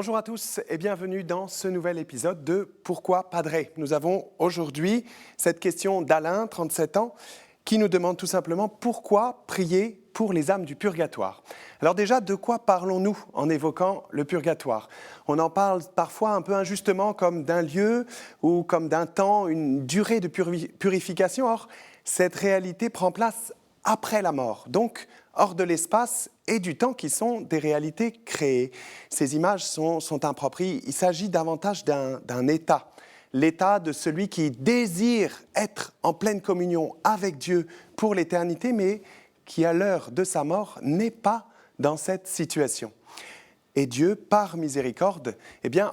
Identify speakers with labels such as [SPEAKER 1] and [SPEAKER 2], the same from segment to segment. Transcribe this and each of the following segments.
[SPEAKER 1] Bonjour à tous et bienvenue dans ce nouvel épisode de Pourquoi Padre. Nous avons aujourd'hui cette question d'Alain, 37 ans, qui nous demande tout simplement pourquoi prier pour les âmes du purgatoire. Alors déjà, de quoi parlons-nous en évoquant le purgatoire? On en parle parfois un peu injustement comme d'un lieu ou comme d'un temps, une durée de purification. Or, cette réalité prend place après la mort, donc hors de l'espace et du temps qui sont des réalités créées. Ces images sont impropres. Il s'agit davantage d'un état, l'état de celui qui désire être en pleine communion avec Dieu pour l'éternité, mais qui à l'heure de sa mort n'est pas dans cette situation. Et Dieu, par miséricorde,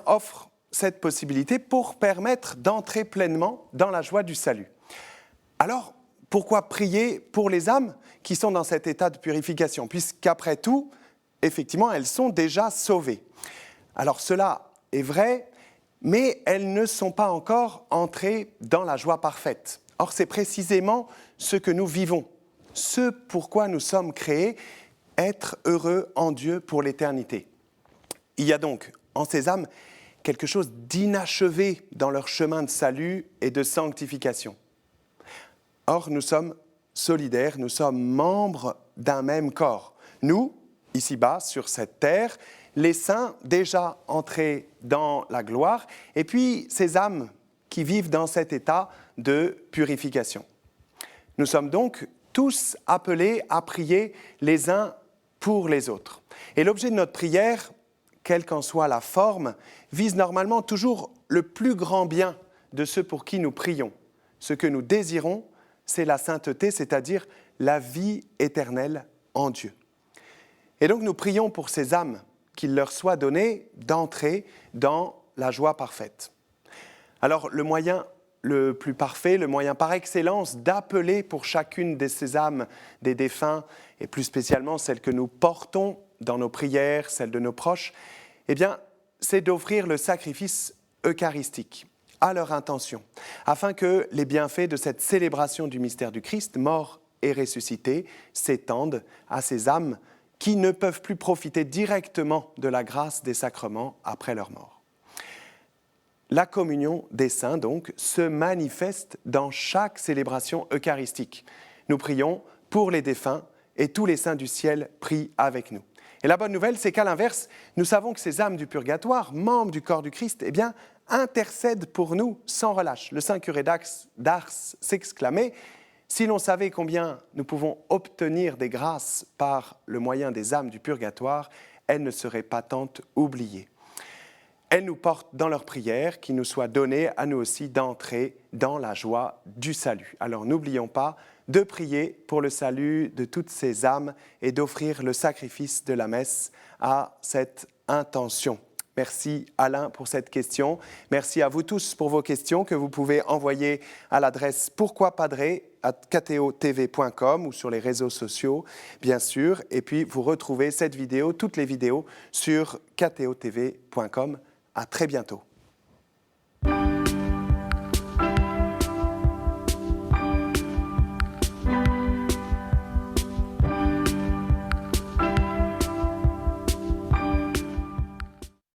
[SPEAKER 1] offre cette possibilité pour permettre d'entrer pleinement dans la joie du salut. Alors, pourquoi prier pour les âmes qui sont dans cet état de purification, puisqu'après tout, effectivement, elles sont déjà sauvées. Alors cela est vrai, mais elles ne sont pas encore entrées dans la joie parfaite. Or, c'est précisément ce que nous vivons, ce pourquoi nous sommes créés, être heureux en Dieu pour l'éternité. Il y a donc en ces âmes quelque chose d'inachevé dans leur chemin de salut et de sanctification. Or, nous sommes solidaires, nous sommes membres d'un même corps. Nous, ici-bas, sur cette terre, les saints déjà entrés dans la gloire, et puis ces âmes qui vivent dans cet état de purification. Nous sommes donc tous appelés à prier les uns pour les autres. Et l'objet de notre prière, quelle qu'en soit la forme, vise normalement toujours le plus grand bien de ceux pour qui nous prions. Ce que nous désirons, c'est la sainteté, c'est-à-dire la vie éternelle en Dieu. Et donc nous prions pour ces âmes qu'il leur soit donné d'entrer dans la joie parfaite. Alors le moyen le plus parfait, le moyen par excellence d'appeler pour chacune de ces âmes des défunts, et plus spécialement celles que nous portons dans nos prières, celles de nos proches, c'est d'offrir le sacrifice eucharistique à leur intention, afin que les bienfaits de cette célébration du mystère du Christ, mort et ressuscité, s'étendent à ces âmes qui ne peuvent plus profiter directement de la grâce des sacrements après leur mort. La communion des saints, donc, se manifeste dans chaque célébration eucharistique. Nous prions pour les défunts et tous les saints du ciel prient avec nous. Et la bonne nouvelle, c'est qu'à l'inverse, nous savons que ces âmes du purgatoire, membres du corps du Christ, intercèdent pour nous sans relâche. Le saint curé d'Ars s'exclamait « Si l'on savait combien nous pouvons obtenir des grâces par le moyen des âmes du purgatoire, elles ne seraient pas tant oubliées. » Elles nous portent dans leurs prières, qu'il nous soit donné à nous aussi d'entrer dans la joie du salut. Alors n'oublions pas de prier pour le salut de toutes ces âmes et d'offrir le sacrifice de la messe à cette intention. Merci Alain pour cette question. Merci à vous tous pour vos questions que vous pouvez envoyer à l'adresse pourquoipadre@kto.tv.com ou sur les réseaux sociaux, bien sûr. Et puis vous retrouvez cette vidéo, toutes les vidéos sur ktotv.com. À très bientôt.